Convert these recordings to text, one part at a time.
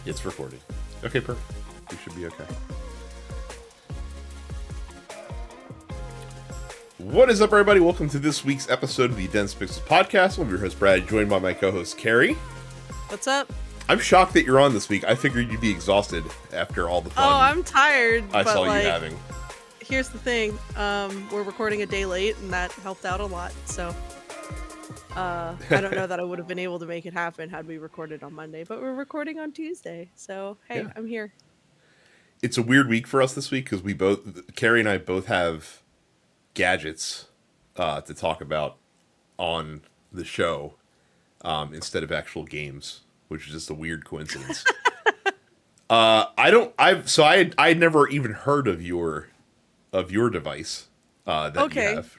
It's recorded. Okay, perfect. We should be okay. What is up, everybody? Welcome to this week's episode of the Dense Pixels podcast. I'm your host, Brad, joined by my co-host, Carrie. What's up? I'm shocked that you're on this week. I figured you'd be exhausted after all the fun I'm tired. I saw you having. Here's the thing. We're recording a day late, and that helped out a lot. So I don't know that I would have been able to make it happen had we recorded on Monday, but we're recording on Tuesday. So, hey, Yeah. I'm here. It's a weird week for us this week because Carrie and I both have gadgets to talk about on the show instead of actual games, which is just a weird coincidence. I'd never even heard of your device that you have.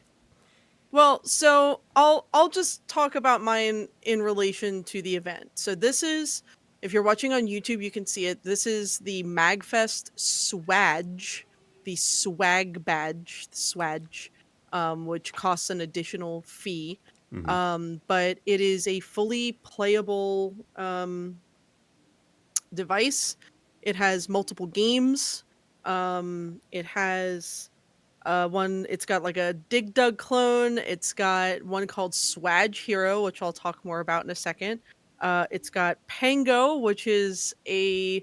Well, so I'll just talk about mine in relation to the event. So this is, if you're watching on YouTube, you can see it. This is the MagFest Swag, the swag badge, which costs an additional fee. But it is a fully playable device. It has multiple games. It has it's got like a Dig Dug clone. It's got one called Swag Hero, which I'll talk more about in a second. It's got Pango, which is a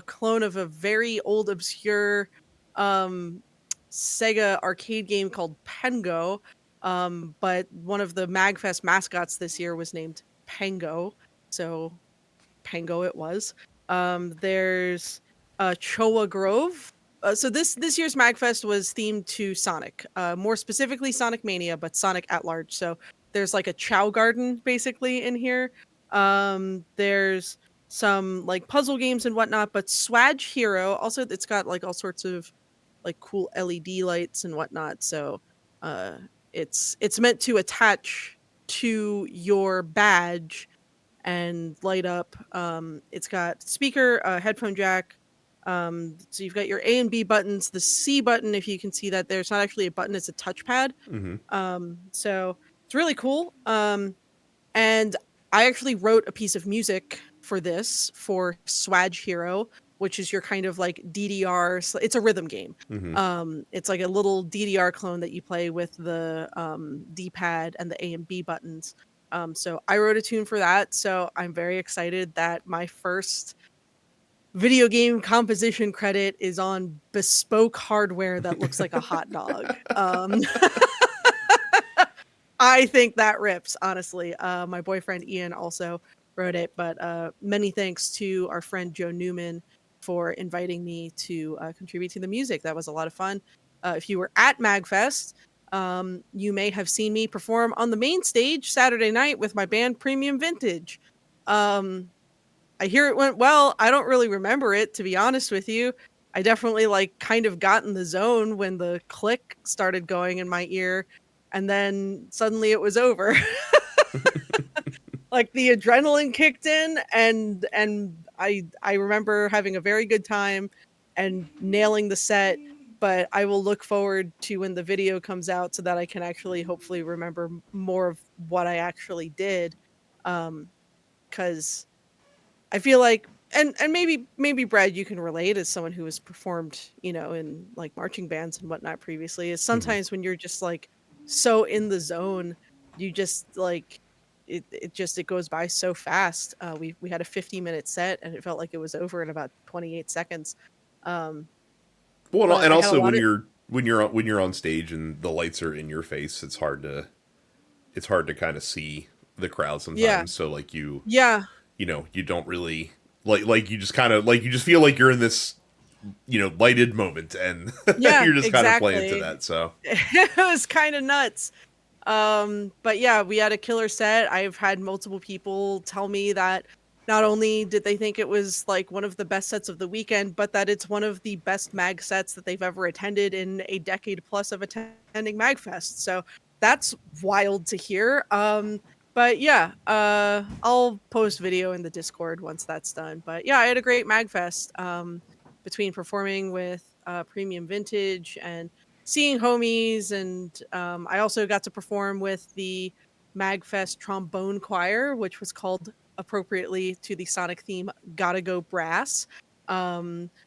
clone of a very old, obscure Sega arcade game called Pengo. But one of the MagFest mascots this year was named Pango, so Pango it was. There's Choa Grove. So this year's Magfest was themed to Sonic, more specifically Sonic Mania, but Sonic at large. So there's like a Chow Garden basically in here. There's some like puzzle games and whatnot, but Swag Hero also, it's got like all sorts of like cool LED lights and whatnot. So it's meant to attach to your badge and light up. It's got speaker, headphone jack. So you've got your A and B buttons. The C button, if you can see that, there's not actually a button; it's a touchpad. So it's really cool. And I actually wrote a piece of music for this for Swag Hero, which is your kind of like DDR. It's a rhythm game. It's like a little DDR clone that you play with the D-pad and the A and B buttons. So I wrote a tune for that. So I'm very excited that my first video game composition credit is on bespoke hardware that looks like a hot dog. I think that rips, honestly. My boyfriend Ian also wrote it, but many thanks to our friend Joe Newman for inviting me to contribute to the music. That was a lot of fun. If you were at MagFest, you may have seen me perform on the main stage Saturday night with my band Premium Vintage. I hear it went well. I don't really remember it, to be honest with you. I definitely like kind of got in the zone when the click started going in my ear, and then suddenly it was over. Like the adrenaline kicked in, and I remember having a very good time and nailing the set. But I will look forward to when the video comes out so that I can actually hopefully remember more of what I actually did. Because I feel like, and maybe Brad, you can relate as someone who has performed, in like marching bands and whatnot previously, is sometimes when you're just like so in the zone, you just like it goes by so fast. We had a 50-minute set and it felt like it was over in about 28 seconds. Well, But and I had a also lot of when you're on stage and the lights are in your face, it's hard to kind of see the crowd yeah sometimes. So like yeah you don't really like you just kind of like you just feel like you're in this lighted moment and yeah you're just kind of playing to exactly. that. So It was kind of nuts. But yeah, we had a killer set. I've had multiple people tell me that not only did they think it was like one of the best sets of the weekend, but that it's one of the best mag sets that they've ever attended in a decade plus of attending Magfest. So that's wild to hear. But yeah, I'll post video in the Discord once that's done. But yeah, I had a great Magfest. Between performing with Premium Vintage and seeing homies, and I also got to perform with the Magfest trombone choir, which was called appropriately to the Sonic theme, Gotta Go Brass.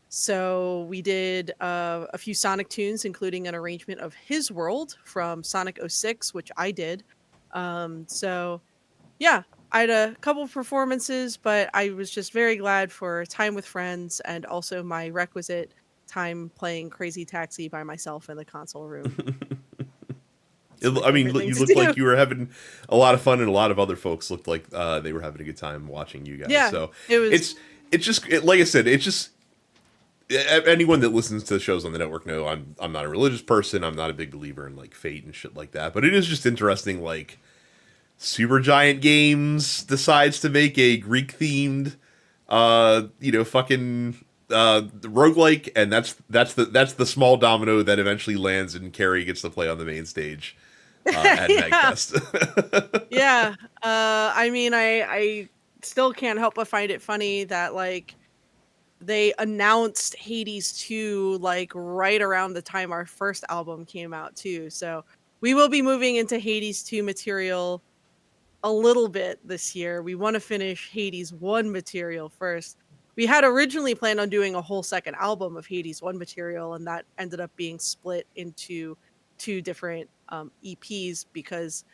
So we did a few Sonic tunes, including an arrangement of His World from Sonic '06, which I did. So yeah, I had a couple performances, but I was just very glad for time with friends and also my requisite time playing Crazy Taxi by myself in the console room. It's my I mean, favorite thing you to looked do. like you were having a lot of fun, and a lot of other folks looked like they were having a good time watching you guys. Yeah, So it was. it's just like I said, it's just anyone that listens to shows on the network know I'm not a religious person. I'm not a big believer in like fate and shit like that. But it is just interesting. Like Supergiant Games decides to make a Greek themed, fucking roguelike, and that's the small domino that eventually lands, and Carrie gets to play on the main stage at Yeah, Magfest. yeah. I mean, I still can't help but find it funny that like they announced Hades 2 like right around the time our first album came out too. So we will be moving into Hades 2 material a little bit this year. We want to finish Hades 1 material first. We had originally planned on doing a whole second album of Hades 1 material, and that ended up being split into two different EPs because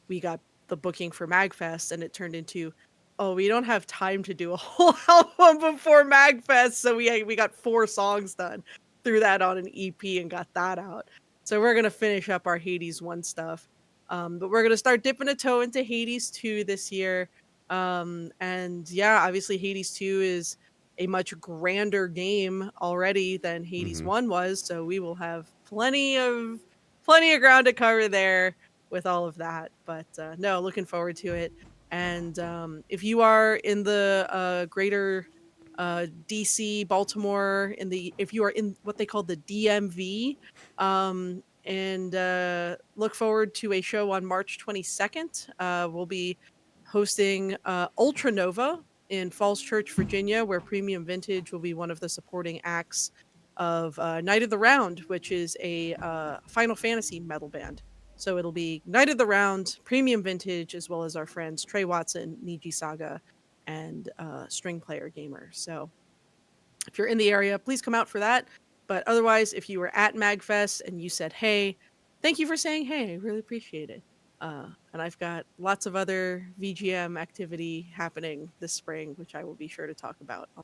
we got the booking for Magfest and it turned into, oh, we don't have time to do a whole album before Magfest, so we got 4 songs done. Threw that on an EP and got that out. So we're gonna finish up our Hades 1 stuff. But we're gonna start dipping a toe into Hades 2 this year. And yeah, obviously Hades 2 is a much grander game already than Hades hmm 1 was, so we will have plenty of ground to cover there with all of that. But no, looking forward to it. And if you are in the greater DC, Baltimore, if you are in what they call the DMV, and look forward to a show on March 22nd. We'll be hosting Ultra Nova in Falls Church, Virginia, where Premium Vintage will be one of the supporting acts of Night of the Round, which is a Final Fantasy metal band. So it'll be Night of the Round, Premium Vintage, as well as our friends Trey Watson, Niji Saga, and String Player Gamer. So if you're in the area, please come out for that. But otherwise, if you were at MagFest and you said, hey, thank you for saying hey, I really appreciate it. And I've got lots of other VGM activity happening this spring, which I will be sure to talk about on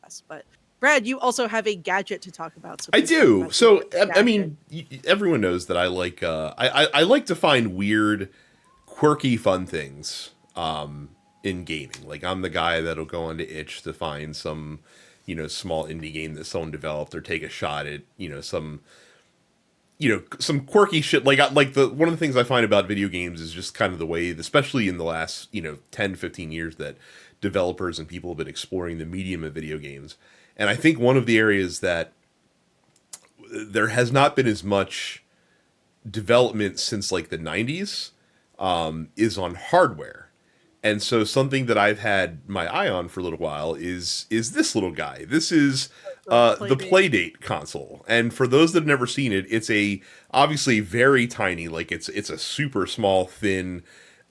the podcast. But Brad, you also have a gadget to talk about, so I please talk do. about your So I gadget. mean, everyone knows that I like I like to find weird, quirky, fun things in gaming. Like I'm the guy that'll go onto itch to find some small indie game that someone developed, or take a shot at some quirky shit. Like the one of the things I find about video games is just kind of the way, especially in the last 10-15 years, that developers and people have been exploring the medium of video games. And I think one of the areas that there has not been as much development since like the 90s is on hardware. And so something that I've had my eye on for a little while is this little guy. This is The the Playdate. Playdate console. And for those that have never seen it, it's a obviously very tiny, like it's a super small, thin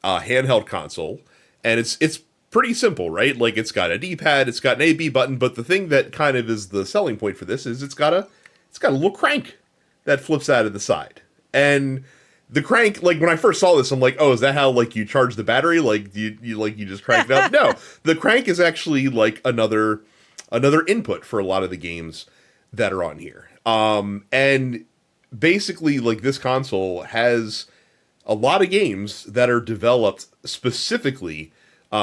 handheld console, and it's pretty simple, right? Like it's got a D-pad, it's got an A/B button, but the thing that kind of is the selling point for this is it's got a little crank that flips out of the side. And the crank, like when I first saw this, I'm like, oh, is that how like you charge the battery? Like you just crank it up? No, the crank is actually like another input for a lot of the games that are on here. And basically, like this console has a lot of games that are developed specifically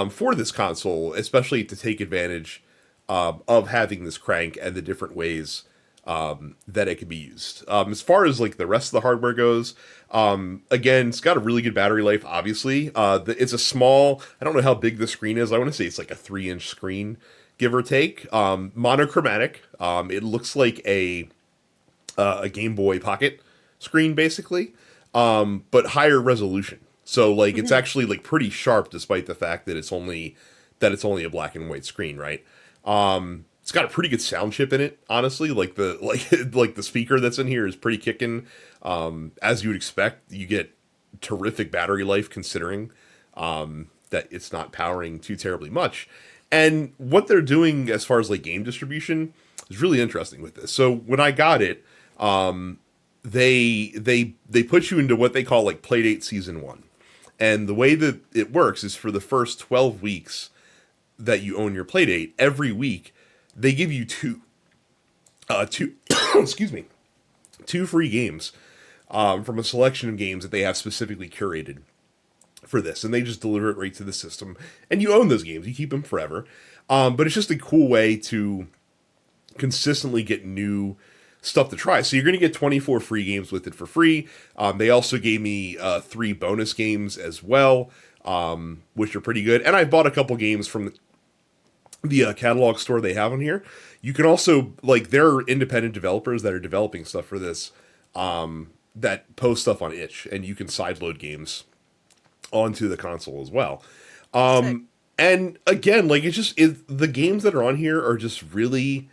for this console, especially to take advantage of having this crank and the different ways that it can be used. As far as like the rest of the hardware goes, again, it's got a really good battery life. Obviously, it's a small. I don't know how big the screen is. I want to say it's like a 3-inch screen, give or take. Monochromatic. It looks like a Game Boy Pocket screen, basically, but higher resolution. So like it's Mhm. actually like pretty sharp, despite the fact that it's only a black and white screen, right? It's got a pretty good sound chip in it, honestly. Like the like the speaker that's in here is pretty kicking. As you would expect, you get terrific battery life considering that it's not powering too terribly much. And what they're doing as far as like game distribution is really interesting with this. So when I got it, they put you into what they call like Playdate Season 1. And the way that it works is for the first 12 weeks that you own your Playdate, every week they give you two excuse me, two free games from a selection of games that they have specifically curated for this, and they just deliver it right to the system, and you own those games, you keep them forever. But it's just a cool way to consistently get new stuff to try. So you're going to get 24 free games with it for free. They also gave me 3 bonus games as well, which are pretty good. And I bought a couple games from the catalog store they have on here. You can also, like, there are independent developers that are developing stuff for this, that post stuff on itch, and you can sideload games onto the console as well. Sick. And again, like, the games that are on here are just really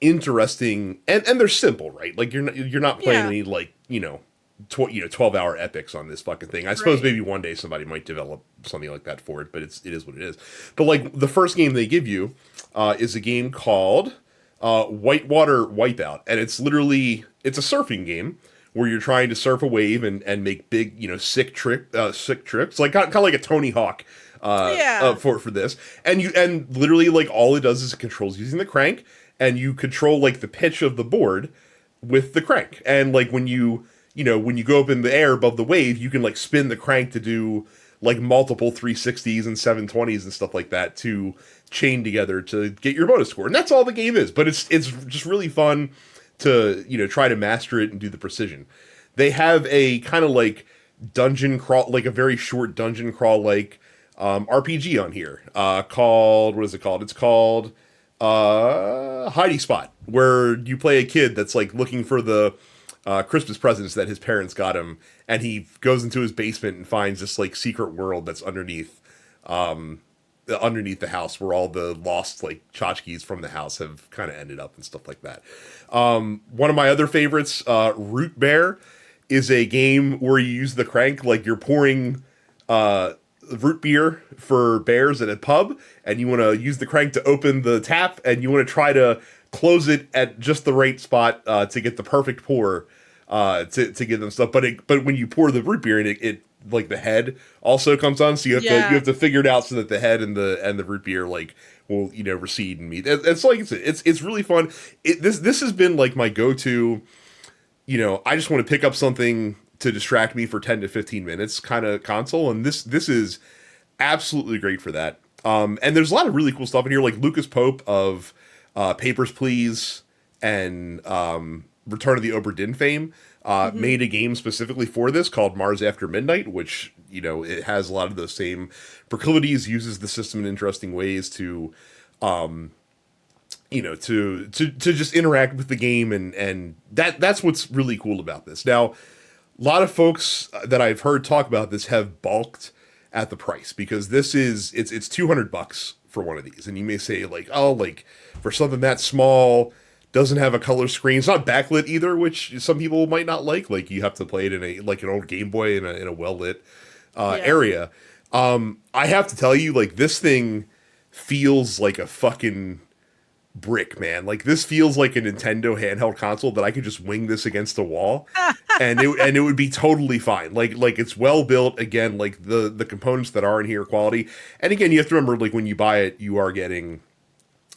interesting, and they're simple, right? Like, you're not playing Yeah. any, like, 12-hour epics on this fucking thing. I suppose Right. maybe one day somebody might develop something like that for it, but it is what it is. But like, the first game they give you is a game called Whitewater Wipeout, and it's a surfing game where you're trying to surf a wave and make big, sick trips, like kind of like a Tony Hawk Yeah. for this. And literally, like, all it does is it controls using the crank, and you control like the pitch of the board with the crank. And like, when you go up in the air above the wave, you can like spin the crank to do like multiple 360s and 720s and stuff like that to chain together to get your bonus score. And that's all the game is. But it's just really fun to, try to master it and do the precision. They have a kind of like dungeon crawl, like a very short dungeon crawl like RPG on here, called, what is it called? It's called Heidi Spot, where you play a kid that's like looking for the Christmas presents that his parents got him, and he goes into his basement and finds this like secret world that's underneath the house, where all the lost like tchotchkes from the house have kind of ended up and stuff like that. One of my other favorites, Root Bear, is a game where you use the crank, like you're pouring root beer for bears at a pub, and you want to use the crank to open the tap, and you want to try to close it at just the right spot to get the perfect pour to give them stuff. But when you pour the root beer in, it like the head also comes on, so you have to figure it out so that the head and the root beer like will recede and meet. It's like it's really fun. This has been like my go-to. I just want to pick up something to distract me for 10 to 15 minutes kind of console, and this is absolutely great for that. And there's a lot of really cool stuff in here, like Lucas Pope of Papers, Please and Return of the Obra Dinn fame made a game specifically for this called Mars After Midnight, which it has a lot of those same proclivities, uses the system in interesting ways to to just interact with the game, and that's what's really cool about this. Now, a lot of folks that I've heard talk about this have balked at the price, because it's $200 for one of these, and you may say like, oh, like for something that small, doesn't have a color screen, it's not backlit either, which some people might not like. Like, you have to play it in an old Game Boy in a well lit area. I have to tell you, like, this thing feels like a fucking brick, man. Like, this feels like a Nintendo handheld console that I could just wing this against a wall and it would be totally fine. Like it's well built. Again, like the components that are in here are quality. And again, you have to remember, like, when you buy it, you are getting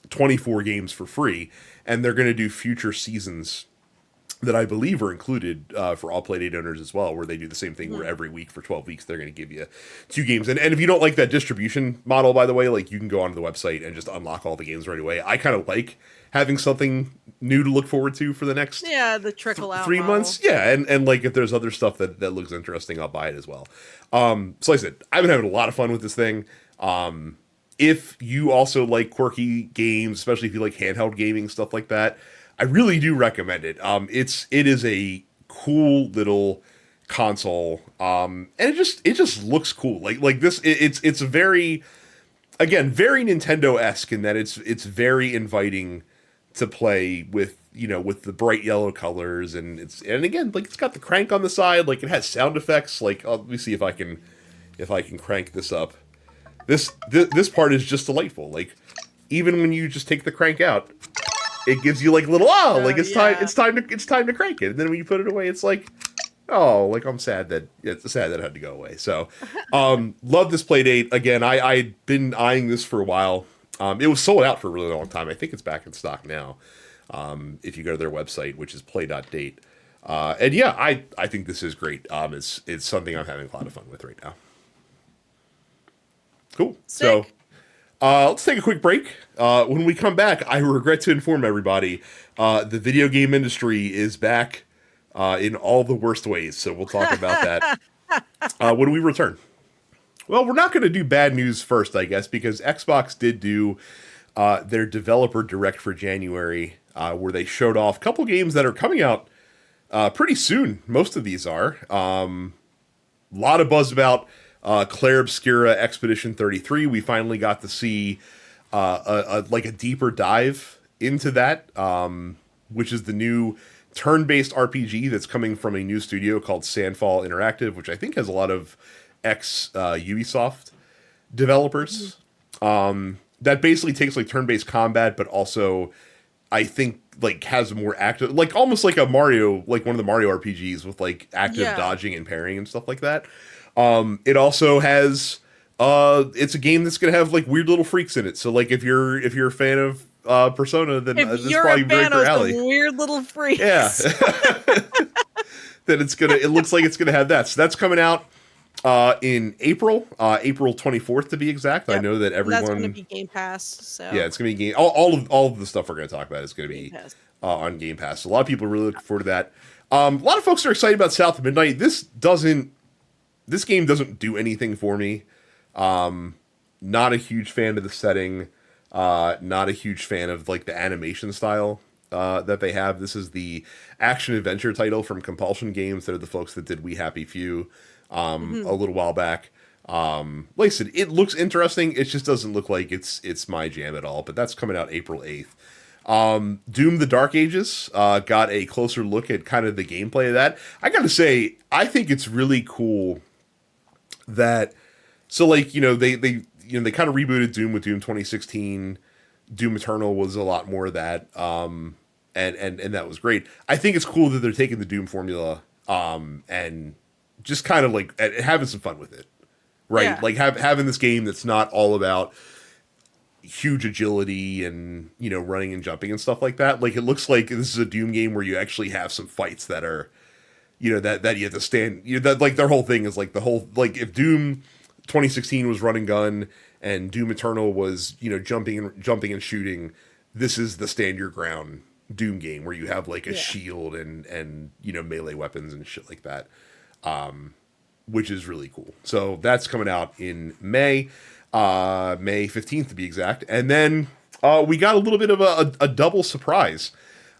24 games for free, and they're going to do future seasons that I believe are included for all Playdate owners as well, where they do the same thing, where every week for 12 weeks, they're going to give you 2 games. And if you don't like that distribution model, by the way, like, you can go onto the website and just unlock all the games right away. I kind of like having something new to look forward to for the next the trickle out 3 model. months. Yeah, and like, if there's other stuff that looks interesting, I'll buy it as well. So like I said, I've been having a lot of fun with this thing. If you also like quirky games, especially if you like handheld gaming, stuff like that, I really do recommend it. It is a cool little console, and it just looks cool. Like this, it's a very, again, very Nintendo-esque in that it's very inviting to play with, with the bright yellow colors, and again, like, it's got the crank on the side, like, it has sound effects. Like, let me see if I can crank this up. This part is just delightful. Like, even when you just take the crank out, it gives you like a little like it's time to crank it. And then when you put it away, it's like, oh, like I'm sad that it had to go away. So, love this Playdate. Again, I'd been eyeing this for a while. It was sold out for a really long time. I think it's back in stock now. If you go to their website, which is play.date. And yeah, I think this is great. It's something I'm having a lot of fun with right now. Cool. Sick. So, let's take a quick break. When we come back, I regret to inform everybody, the video game industry is back in all the worst ways. So we'll talk about that when we return. Well, we're not going to do bad news first, I guess, because Xbox did do their developer direct for January, where they showed off a couple games that are coming out pretty soon. Most of these are. A lot of buzz about Claire Obscura Expedition 33. We finally got to see a deeper dive into that, which is the new turn-based RPG that's coming from a new studio called Sandfall Interactive, which I think has a lot of Ubisoft developers. That basically takes like turn-based combat, but also I think like has a more active, like almost like a Mario, like one of the Mario RPGs with like active dodging and parrying and stuff like that. It also has it's a game that's gonna have like weird little freaks in it. So like if you're a fan of Persona, then this is probably very up your alley. Weird little freaks. Yeah. Then it looks like it's gonna have that. So that's coming out in April 24th to be exact. Yep. I know that everyone. That's going to be Game Pass. So yeah, it's going to be Game. All of the stuff we're going to talk about is going to be on Game Pass. So a lot of people are really looking forward to that. A lot of folks are excited about South of Midnight. This game doesn't do anything for me. Not a huge fan of the setting. Not a huge fan of like the animation style that they have. This is the action adventure title from Compulsion Games. They're the folks that did We Happy Few. A little while back. Like I said, it looks interesting. It just doesn't look like it's my jam at all. But that's coming out April 8th. Doom: The Dark Ages got a closer look at kind of the gameplay of that. I gotta say, I think it's really cool that. So like they kind of rebooted Doom with Doom 2016. Doom Eternal was a lot more of that. And that was great. I think it's cool that they're taking the Doom formula and just kind of like having some fun with it, right? Yeah. Like having this game that's not all about huge agility and running and jumping and stuff like that. Like it looks like this is a Doom game where you actually have some fights that are, that you have to stand. That like their whole thing is like the whole like if Doom 2016 was run and gun and Doom Eternal was jumping and shooting, this is the stand your ground Doom game where you have like a shield and melee weapons and shit like that. Which is really cool. So that's coming out in May 15th to be exact. And then we got a little bit of a double surprise.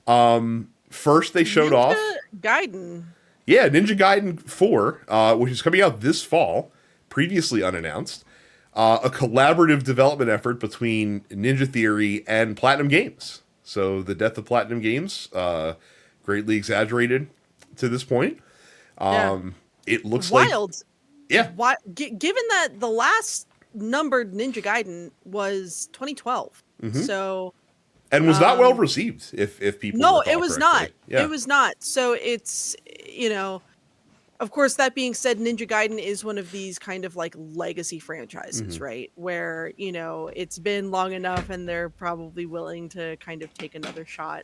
First they showed off Gaiden. Yeah, Ninja Gaiden 4, which is coming out this fall, previously unannounced. A collaborative development effort between Ninja Theory and Platinum Games. So the death of Platinum Games, greatly exaggerated to this point. It looks wild. Yeah. Given that the last numbered Ninja Gaiden was 2012, so and was not well received. If people no, it was correctly. not. Yeah. It was not. So it's of course that being said, Ninja Gaiden is one of these kind of like legacy franchises, right? Where it's been long enough, and they're probably willing to kind of take another shot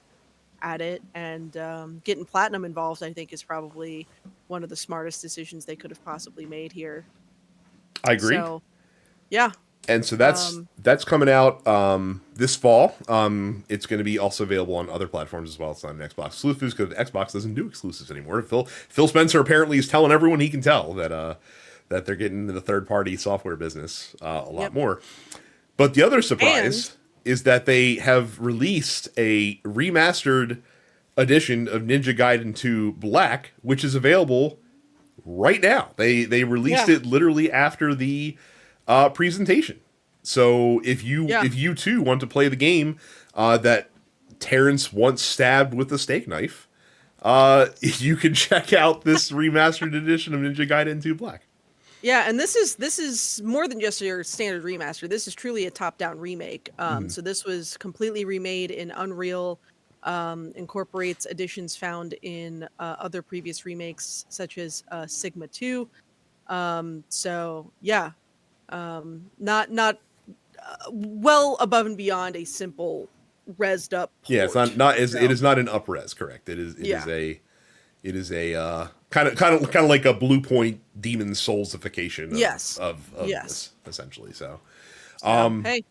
at it, and getting Platinum involved I think is probably one of the smartest decisions they could have possibly made here. I agree. So, yeah. And so that's coming out this fall. It's going to be also available on other platforms as well. It's not an Xbox exclusive because Xbox doesn't do exclusives anymore. Phil Spencer apparently is telling everyone he can tell that they're getting into the third-party software business a lot more. But the other surprise is that they have released a remastered edition of Ninja Gaiden 2 Black, which is available right now. They released it literally after the presentation. So if you too want to play the game that Terrence once stabbed with a steak knife, you can check out this remastered edition of Ninja Gaiden 2 Black. Yeah, and this is more than just your standard remaster. This is truly a top-down remake. Hmm. So this was completely remade in Unreal, incorporates additions found in other previous remakes, such as Sigma 2. So yeah, not well above and beyond a simple resed up Yeah, it's port. not it So is not an upres, correct? yeah, It is a kind of like a Blue Point Demon Soulsification yes, of yes. this essentially. So So hey,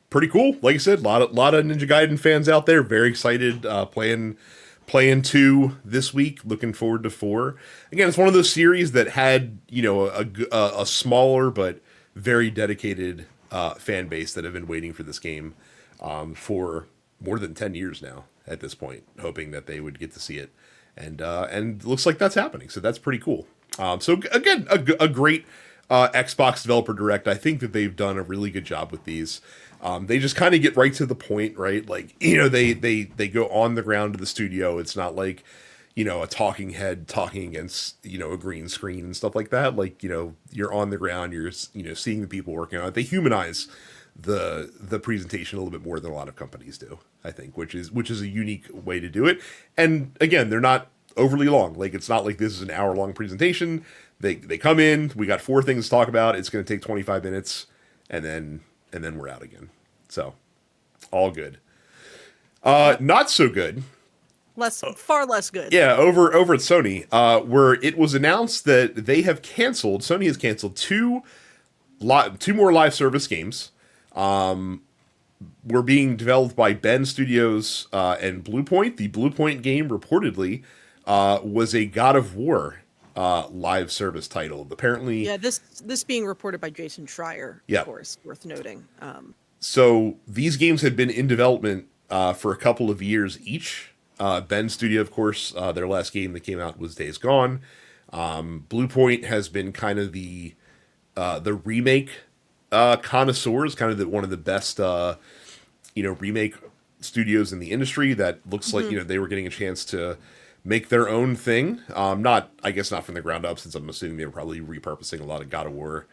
pretty cool. Like I said, lot of Ninja Gaiden fans out there, very excited playing 2 this week. Looking forward to 4. Again, it's one of those series that had a smaller but very dedicated fan base that have been waiting for this game for more than 10 years now at this point, hoping that they would get to see it, and looks like that's happening. So that's pretty cool. So again, a great Xbox Developer Direct. I think that they've done a really good job with these. They just kind of get right to the point, right? Like, they go on the ground to the studio. It's not like, a talking head talking against, a green screen and stuff like that. Like, you're on the ground, you're, seeing the people working on it. They humanize the presentation a little bit more than a lot of companies do, I think, which is a unique way to do it. And again, they're not overly long. Like, it's not like this is an hour-long presentation. They come in, we got 4 things to talk about. It's going to take 25 minutes, and then we're out again. So, all good. yep, Not so good. far less good. Yeah, over at Sony, where it was announced that they have canceled. Sony has canceled two more live service games. Were being developed by Ben Studios and Bluepoint. The Bluepoint game reportedly was a God of War live service title. Apparently, Yeah, this being reported by Jason Schreier, of yeah. course, worth noting. So these games had been in development for a couple of years each. Ben Studio, of course, their last game that came out was Days Gone. Bluepoint has been kind of the remake connoisseurs, kind of one of the best remake studios in the industry. That looks like Mhm. they were getting a chance to make their own thing. Not, I guess, not from the ground up, since I'm assuming they were probably repurposing a lot of God of War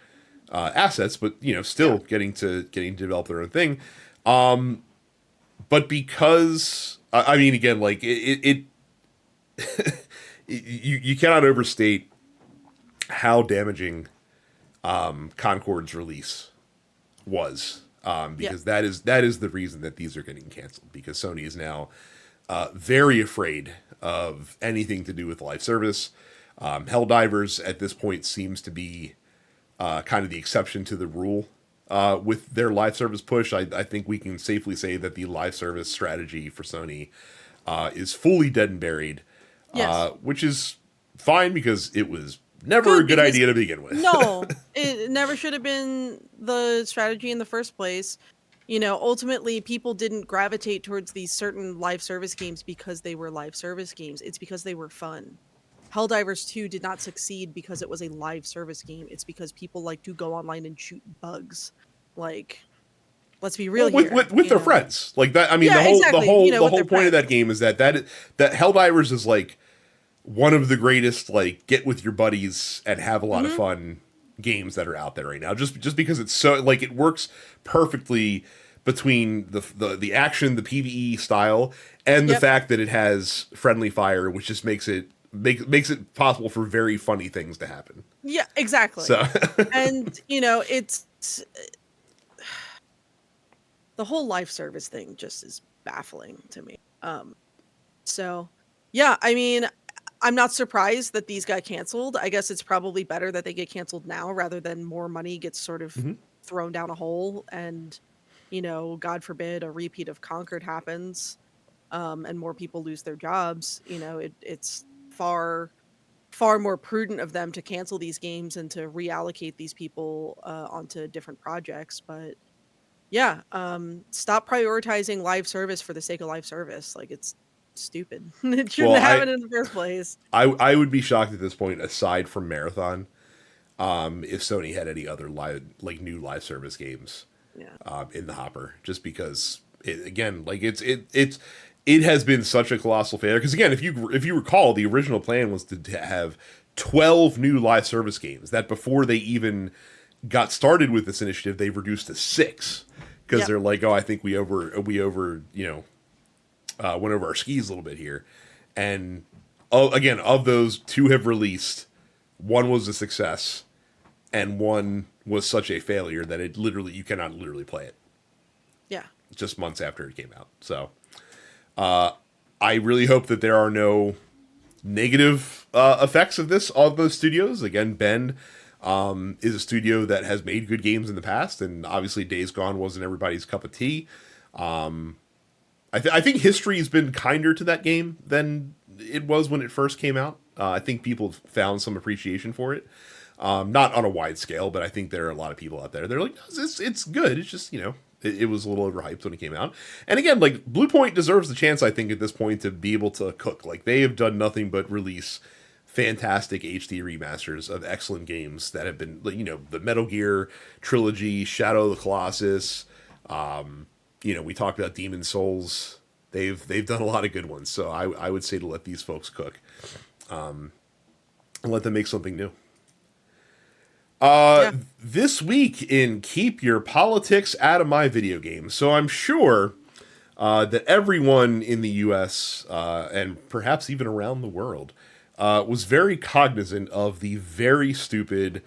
assets, but Yeah. still getting to develop their own thing. But because I mean, again, like you cannot overstate how damaging Concord's release was, Yeah. because that is the reason that these are getting canceled, because Sony is now very afraid of anything to do with live service. Helldivers at this point seems to be kind of the exception to the rule with their live service push. I think we can safely say that the live service strategy for Sony is fully dead and buried, Yes. which is fine, because it was never a Good good because idea to begin with. no, it never should have been the strategy in the first place. Ultimately, people didn't gravitate towards these certain live service games because they were live service games. It's because they were fun. Helldivers 2 did not succeed because it was a live service game. It's because people like to go online and shoot bugs. Like, let's be real Well, with, here, with with their friends, like that. I mean, Yeah, exactly. the With whole their point of friends. that game is that Helldivers is like one of the greatest, like, get with your buddies and have a lot of Mhm. fun games that are out there right now. Just because it's so, like, it works perfectly between the action, the PvE style, and the Yep. fact that it has friendly fire, which just makes it possible for very funny things to happen. Yeah, exactly. So And, it's the whole life service thing just is baffling to me. So yeah, I mean, I'm not surprised that these got canceled. I guess it's probably better that they get canceled now rather than more money gets sort of Mhm. thrown down a hole and, God forbid a repeat of Concord happens, and more people lose their jobs. It's far more prudent of them to cancel these games and to reallocate these people onto different projects. But yeah, stop prioritizing live service for the sake of live service. Like, it's stupid. It shouldn't well, happen in the first place. I would be shocked at this point, aside from Marathon, if Sony had any other new live service games Yeah. in the hopper, just because again, like, it has been such a colossal failure. Because again, if you recall, the original plan was to have 12 new live service games that before they even got started with this initiative, they've reduced to 6 because they're like, oh, I think we over, went over our skis a little bit here. And again, of those, 2 have released. 1 was a success, and 1 was such a failure that you cannot literally play it. Yeah. Just months after it came out. So, I really hope that there are no negative effects of this on those studios. Again, Bend is a studio that has made good games in the past, and obviously Days Gone wasn't everybody's cup of tea. I think history has been kinder to that game than it was when it first came out. I think people found some appreciation for it. Not on a wide scale, but I think there are a lot of people out there. They're like, it's good. It's just, it was a little overhyped when it came out. And again, like, Blue Point deserves the chance, I think, at this point to be able to cook. Like, they have done nothing but release fantastic HD remasters of excellent games that have been, the Metal Gear trilogy, Shadow of the Colossus. We talked about Demon Souls. They've done a lot of good ones. So I would say to let these folks cook, and let them make something new. This week in Keep Your Politics Out of My Video Games. So I'm sure that everyone in the U.S. And perhaps even around the world was very cognizant of the very stupid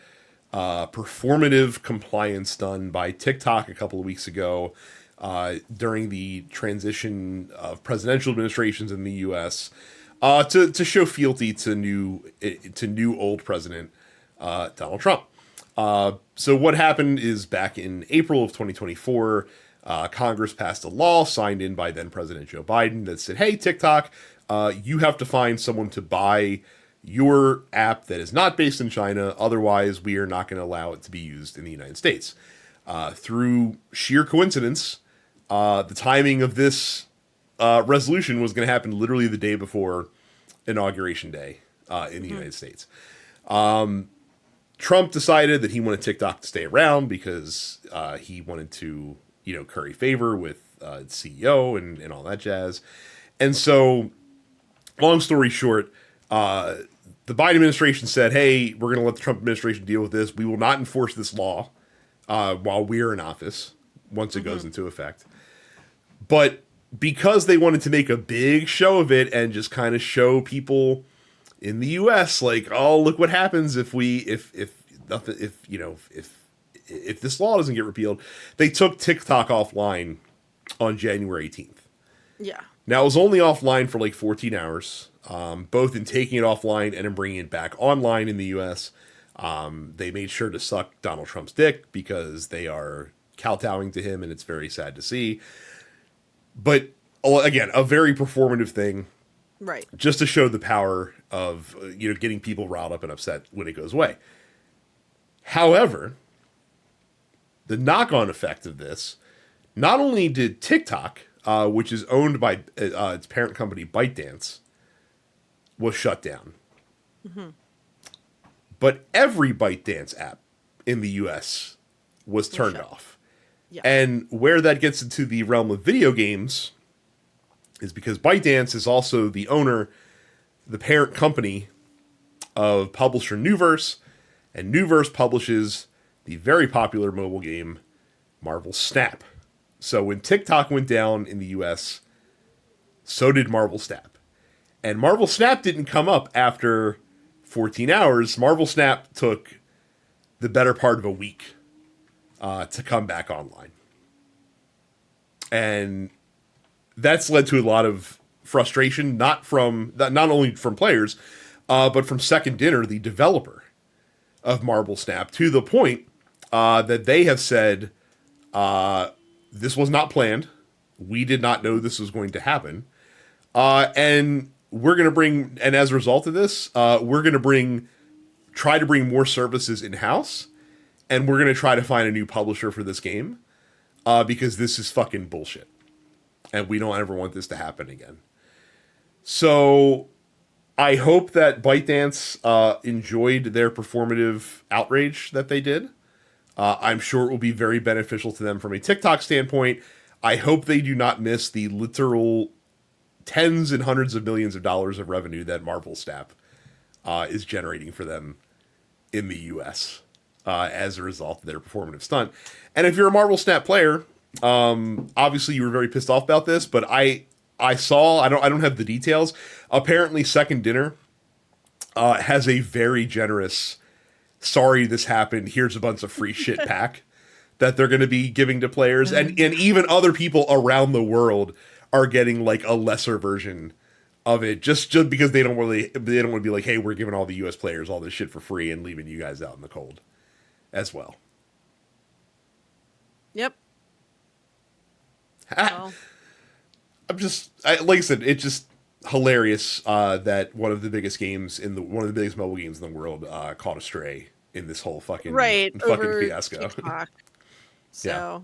performative compliance done by TikTok a couple of weeks ago during the transition of presidential administrations in the U.S. To show fealty to new old president Donald Trump. So what happened is back in April of 2024, Congress passed a law signed in by then President Joe Biden that said, hey, TikTok, you have to find someone to buy your app that is not based in China. Otherwise, we are not going to allow it to be used in the United States. Through sheer coincidence, the timing of this resolution was going to happen literally the day before Inauguration Day in the United States. Trump decided that he wanted TikTok to stay around because he wanted to, curry favor with CEO and all that jazz. And so, long story short, the Biden administration said, hey, we're going to let the Trump administration deal with this. We will not enforce this law while we're in office once it goes into effect. But because they wanted to make a big show of it and just kind of show people in the U.S. like, oh, look what happens if this law doesn't get repealed, they took TikTok offline on January 18th. Yeah. Now, it was only offline for like 14 hours, both in taking it offline and in bringing it back online in the U.S. They made sure to suck Donald Trump's dick because they are kowtowing to him, and it's very sad to see. But, again, a very performative thing. Right. Just to show the power of, getting people riled up and upset when it goes away. However, the knock-on effect of this, not only did TikTok, which is owned by its parent company ByteDance, was shut down. But every ByteDance app in the U.S. was turned off. Yeah. And where that gets into the realm of video games is because ByteDance is also the owner, the parent company of publisher Newverse, and Newverse publishes the very popular mobile game Marvel Snap. So when TikTok went down in the US, so did Marvel Snap. And Marvel Snap didn't come up after 14 hours. Marvel Snap took the better part of a week to come back online. And that's led to a lot of frustration, not only from players, but from Second Dinner, the developer of Marvel Snap, to the point that they have said, this was not planned. We did not know this was going to happen. And we're going to bring, and as a result of this, we're going to try to bring more services in-house, and we're going to try to find a new publisher for this game, because this is fucking bullshit. And we don't ever want this to happen again. So I hope that ByteDance enjoyed their performative outrage that they did. I'm sure it will be very beneficial to them from a TikTok standpoint. I hope they do not miss the literal tens and hundreds of millions of dollars of revenue that Marvel Snap is generating for them in the U.S. As a result of their performative stunt. And if you're a Marvel Snap player, obviously you were very pissed off about this, but I saw, I don't have the details. Apparently, Second Dinner has a very generous, sorry this happened, here's a bunch of free shit pack that they're going to be giving to players, and even other people around the world are getting like a lesser version of it, just because they don't want to be like, hey, we're giving all the US players all this shit for free and leaving you guys out in the cold as well. Yep. Well, Like I said, it's just hilarious that one of the biggest mobile games in the world caught astray in this whole fucking over fiasco. TikTok. So Yeah.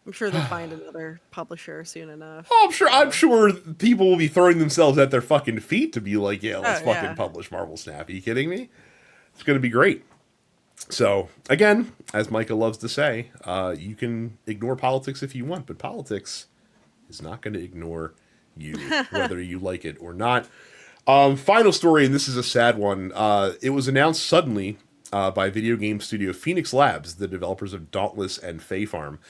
I'm sure they'll find another publisher soon enough. Oh, I'm sure people will be throwing themselves at their fucking feet to be like, yeah, let's fucking publish Marvel Snap. Are you kidding me? It's going to be great. So, again, as Micah loves to say, you can ignore politics if you want, but politics is not going to ignore you, whether you like it or not. Final story, and this is a sad one. It was announced suddenly by video game studio Phoenix Labs, the developers of Dauntless and Fae Farm,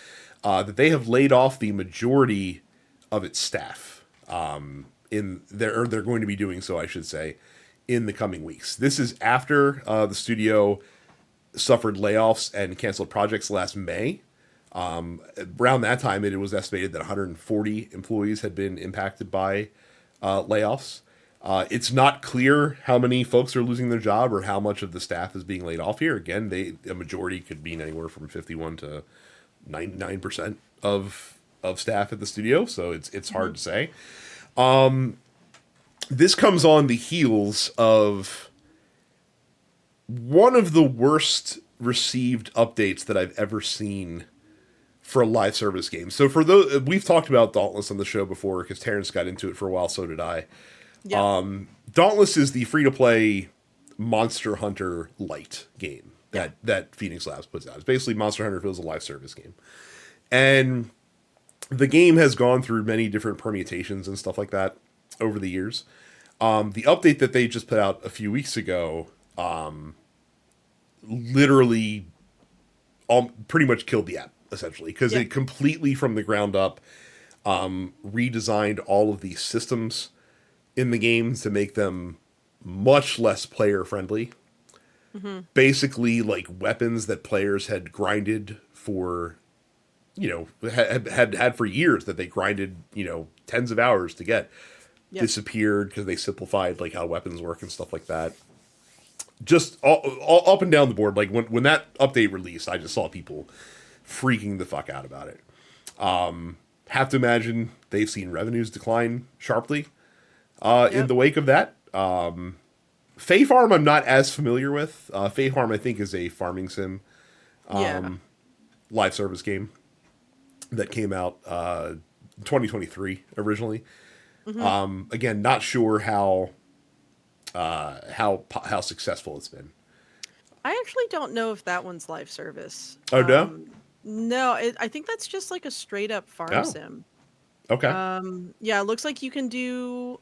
that they have laid off the majority of its staff. They're going to be doing so, I should say, in the coming weeks. This is after the studio suffered layoffs and canceled projects last May. Around that time, it was estimated that 140 employees had been impacted by layoffs. It's not clear how many folks are losing their job or how much of the staff is being laid off here. Again, a majority could mean anywhere from 51 to 99% of staff at the studio, so it's hard to say. This comes on the heels of one of the worst received updates that I've ever seen for a live service game. So for those, we've talked about Dauntless on the show before because Terrence got into it for a while, so did I. Yeah. Dauntless is the free-to-play Monster Hunter Lite game that Phoenix Labs puts out. It's basically Monster Hunter feels a live service game. And the game has gone through many different permutations and stuff like that over the years. The update that they just put out a few weeks ago literally pretty much killed the app, essentially, because it completely from the ground up redesigned all of the systems in the game to make them much less player friendly. Basically, like weapons that players had grinded for, had for years, that they grinded, tens of hours to get, disappeared because they simplified like how weapons work and stuff like that. Just all up and down the board. Like when that update released, I just saw people freaking the fuck out about it. Have to imagine they've seen revenues decline sharply in the wake of that. Fae Farm I'm not as familiar with. Fae Farm I think is a farming sim live service game that came out 2023 originally. Again, not sure how successful it's been. I actually don't know if that one's live service. Oh, no? No, I think that's just like a straight up farm sim. Okay. Yeah, it looks like you can do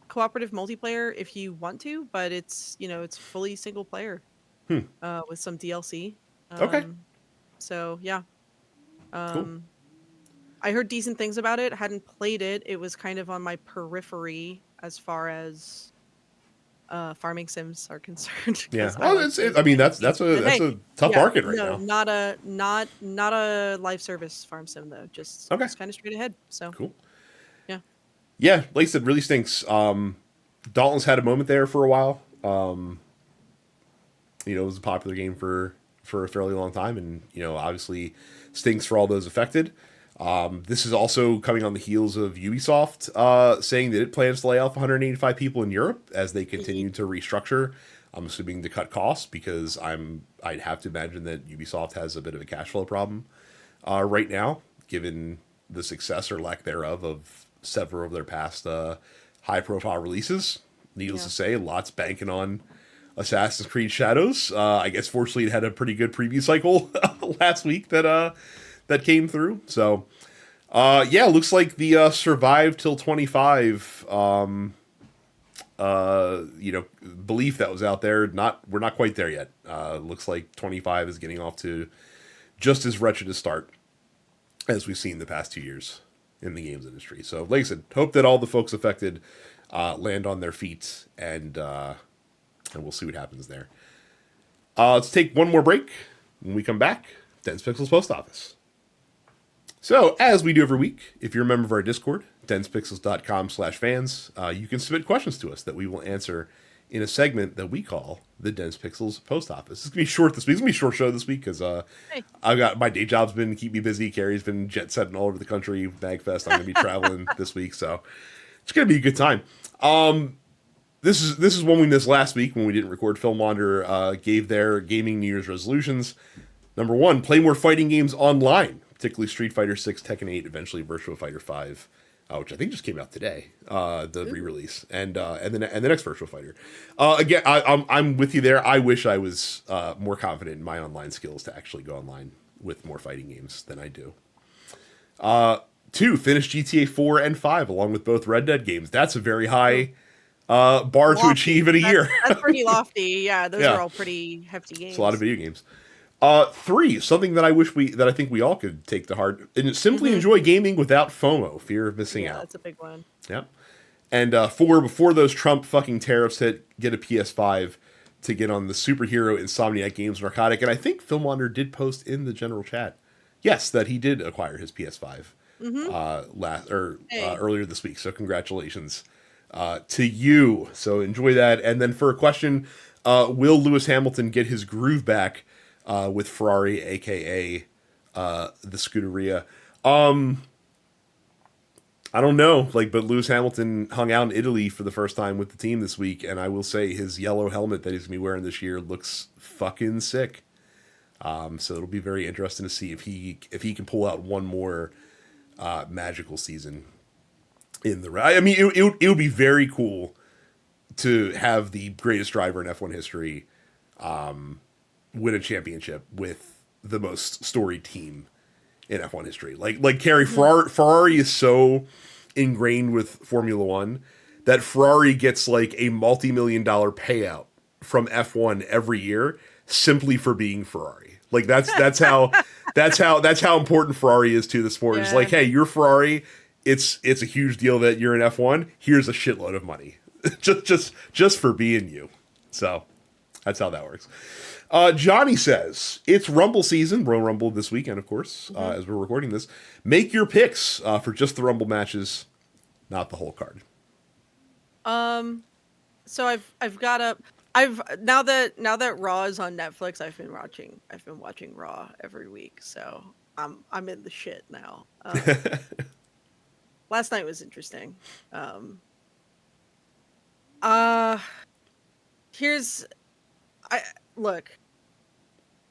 cooperative multiplayer if you want to, but it's it's fully single player with some DLC. Okay. So yeah. Cool. I heard decent things about it. Hadn't played it. It was kind of on my periphery as far as farming sims are concerned. Yeah. Well, I mean, that's a tough market right now. Not a live service farm sim though. Just kind of straight ahead. So cool. Yeah. Yeah, like I said, really stinks. Dalton's had a moment there for a while. It was a popular game for a fairly long time, and obviously stinks for all those affected. This is also coming on the heels of Ubisoft saying that it plans to lay off 185 people in Europe as they continue to restructure. I'm assuming to cut costs because I'd have to imagine that Ubisoft has a bit of a cash flow problem right now, given the success or lack thereof of several of their past high-profile releases. Needless to say, lots banking on Assassin's Creed Shadows. I guess fortunately it had a pretty good preview cycle last week that came through. So, looks like the Survive Till 25 belief that was out there. We're not quite there yet. Looks like 25 is getting off to just as wretched a start as we've seen the past 2 years in the games industry. So, like I said, hope that all the folks affected land on their feet, and we'll see what happens there. Let's take one more break. When we come back, Dense Pixels Post Office. So, as we do every week, if you're a member of our Discord, densepixels.com/fans, you can submit questions to us that we will answer in a segment that we call the Dense Pixels Post Office. It's going to be short this week. It's going to be a short show this week because I've got my day job's been keep me busy. Carrie's been jet setting all over the country. Magfest. I'm going to be traveling this week, so it's going to be a good time. This is one we missed last week when we didn't record. Filmwander gave their gaming New Year's resolutions. Number 1, play more fighting games online, particularly Street Fighter 6, Tekken 8, eventually Virtua Fighter 5. Which I think just came out today, the re-release, and the next Virtual Fighter. Again, I'm with you there. I wish I was more confident in my online skills to actually go online with more fighting games than I do. 2, finish GTA 4 and 5 along with both Red Dead games. That's a very high bar lofty to achieve in a year. That's pretty lofty. Yeah, those are all pretty hefty games. It's a lot of video games. 3, something that I think we all could take to heart, and simply enjoy gaming without FOMO, fear of missing out. That's a big one. Yeah. And 4, before those Trump fucking tariffs hit, get a PS5 to get on the superhero Insomniac Games narcotic. And I think Filmwander did post in the general chat, yes, that he did acquire his PS5 earlier this week. So congratulations to you. So enjoy that. And then for a question, will Lewis Hamilton get his groove back with Ferrari, aka the Scuderia? I don't know, but Lewis Hamilton hung out in Italy for the first time with the team this week, and I will say his yellow helmet that he's gonna be wearing this year looks fucking sick. So it'll be very interesting to see if he can pull out one more magical season in the race. I mean, it would be very cool to have the greatest driver in F1 history win a championship with the most storied team in F1 history. Like Carrie, Ferrari is so ingrained with Formula One that Ferrari gets a multi-million-dollar payout from F1 every year simply for being Ferrari. That's how important Ferrari is to the sport. Yeah. It's hey, you're Ferrari. It's a huge deal that you're in F1. Here's a shitload of money just for being you. So that's how that works. Johnny says, it's Rumble season, Royal Rumble this weekend, of course, as we're recording this. Make your picks for just the Rumble matches, not the whole card. So now that Raw is on Netflix, I've been watching Raw every week, so I'm in the shit now. Last night was interesting.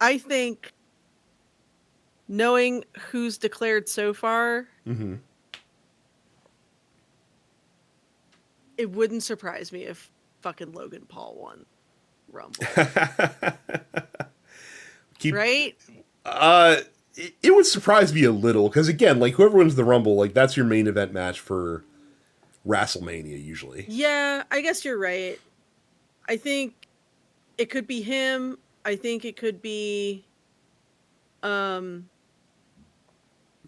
I think knowing who's declared so far, it wouldn't surprise me if fucking Logan Paul won Rumble. Right? It would surprise me a little, because again, whoever wins the Rumble, that's your main event match for WrestleMania usually. Yeah, I guess you're right. I think it could be him. I think it could be,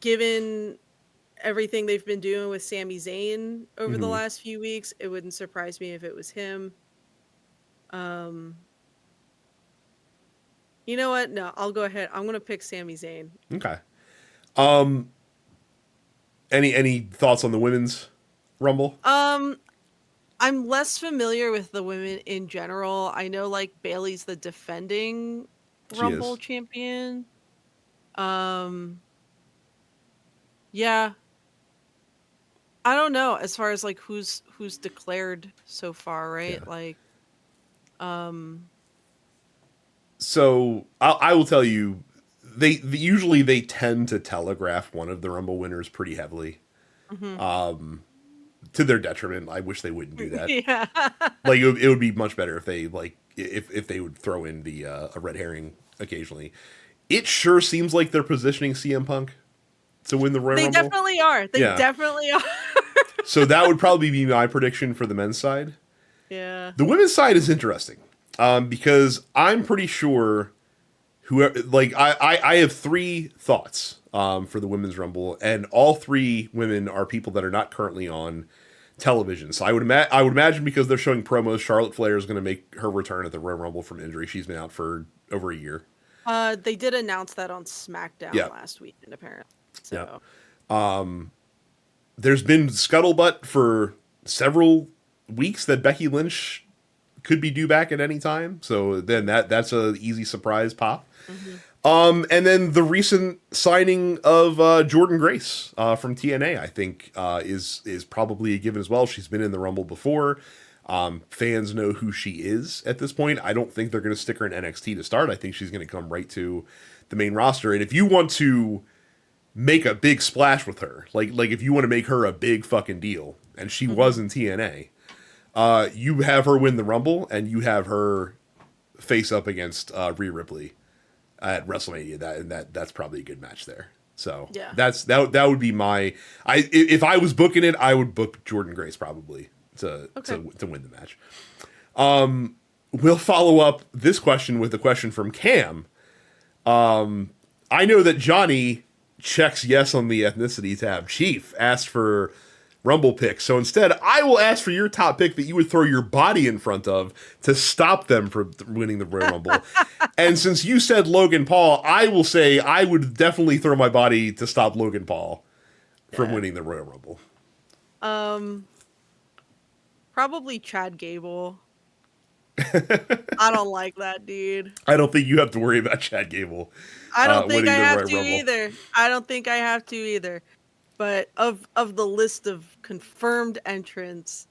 given everything they've been doing with Sami Zayn over the last few weeks, it wouldn't surprise me if it was him. You know what? No, I'll go ahead. I'm going to pick Sami Zayn. Okay. Any thoughts on the women's Rumble? I'm less familiar with the women in general. I know Bayley's the defending Rumble champion. Yeah. I don't know as far as who's declared so far, right? Yeah. So I will tell you, usually they tend to telegraph one of the Rumble winners pretty heavily. To their detriment. I wish they wouldn't do that. Yeah. It would be much better if they if they would throw in a red herring occasionally. It sure seems like they're positioning CM Punk to win the Royal Rumble. They definitely are. They definitely are. So that would probably be my prediction for the men's side. Yeah. The women's side is interesting because I'm pretty sure whoever, like, I have three thoughts for the women's rumble, and all three women are people that are not currently on television. So I would imagine because they're showing promos, Charlotte Flair is going to make her return at the Royal Rumble from injury. She's been out for over a year. They did announce that on Yeah, SmackDown last weekend, apparently. yeah. So There's been scuttlebutt for several weeks that Becky Lynch could be due back at any time. So then that's a easy surprise pop. mhm. And then the recent signing of Jordan Grace from TNA, I think, is probably a given as well. She's been in the Rumble before. Fans know who she is at this point. I don't think they're going to stick her in NXT to start. I think she's going to come right to the main roster. And if you want to make a big splash with her, like if you want to make her a big fucking deal, and she was in TNA, you have her win the Rumble, and you have her face up against Rhea Ripley at WrestleMania. That's probably a good match there. So Yeah. that would be my if I was booking it, I would book Jordan Grace probably to win the match. We'll follow up this question with a question from Cam. I know that Johnny checks yes on the ethnicity tab. Chief asked for Rumble picks. So instead, I will ask for your top pick that you would throw your body in front of to stop them from winning the Royal Rumble. And since you said Logan Paul, I will say I would definitely throw my body to stop Logan Paul from winning the Royal Rumble. Probably Chad Gable. I don't like that dude. I don't think you have to worry about Chad Gable. I don't think winning I the have Royal to Rumble. either. I don't think I have to either. But of the list of confirmed entrants,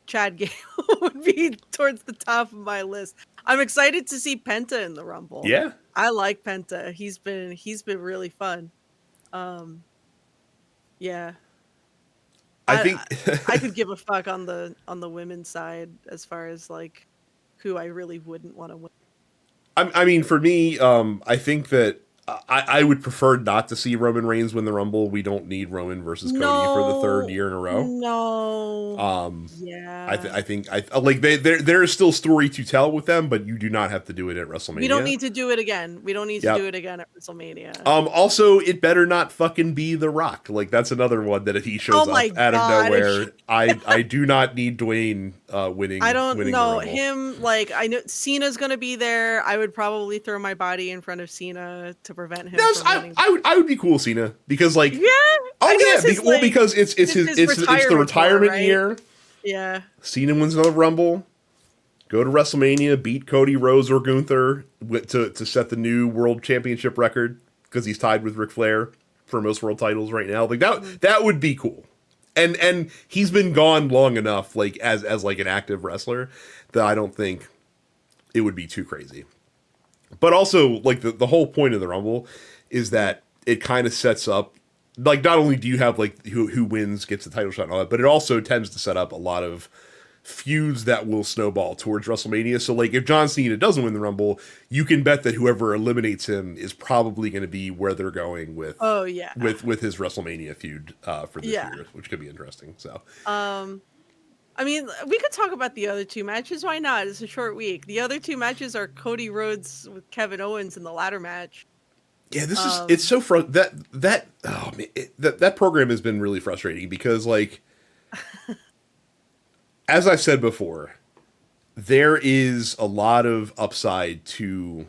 Chad Gable would be towards the top of my list. I'm excited to see Penta in the Rumble. Yeah. I like Penta. He's been really fun. Yeah. I think I could give a fuck on the women's side as far as like who I really wouldn't want to win. I mean, for me, I think that I would prefer not to see Roman Reigns win the Rumble. We don't need Roman versus Cody for the third year in a row. No. Yeah. I think like there is still story to tell with them, but you do not have to do it at WrestleMania. We don't need to do it again. We don't need to do it again at WrestleMania. Also, it better not fucking be The Rock. Like that's another one that if he shows up out of nowhere, I do not need Dwayne winning. I don't know the him. Like I know Cena's gonna be there. I would probably throw my body in front of Cena to prevent him from winning. I would be cool with Cena because like because it's the retirement year. Yeah. Cena wins another Rumble. Go to WrestleMania, beat Cody, Rhodes, or Gunther to set the new World Championship record because he's tied with Ric Flair for most world titles right now. Like that would be cool. And he's been gone long enough, like as like an active wrestler, that I don't think it would be too crazy. But also, like the whole point of the Rumble is that it kind of sets up, like not only do you have like who wins gets the title shot and all that, but it also tends to set up a lot of feuds that will snowball towards WrestleMania. So like if John Cena doesn't win the Rumble, you can bet that whoever eliminates him is probably going to be where they're going with with his WrestleMania feud for this year, which could be interesting. So I mean, we could talk about the other two matches. Why not? It's a short week. The other two matches are Cody Rhodes with Kevin Owens in the ladder match. Yeah, this is it's so that program has been really frustrating because like as I said before, there is a lot of upside to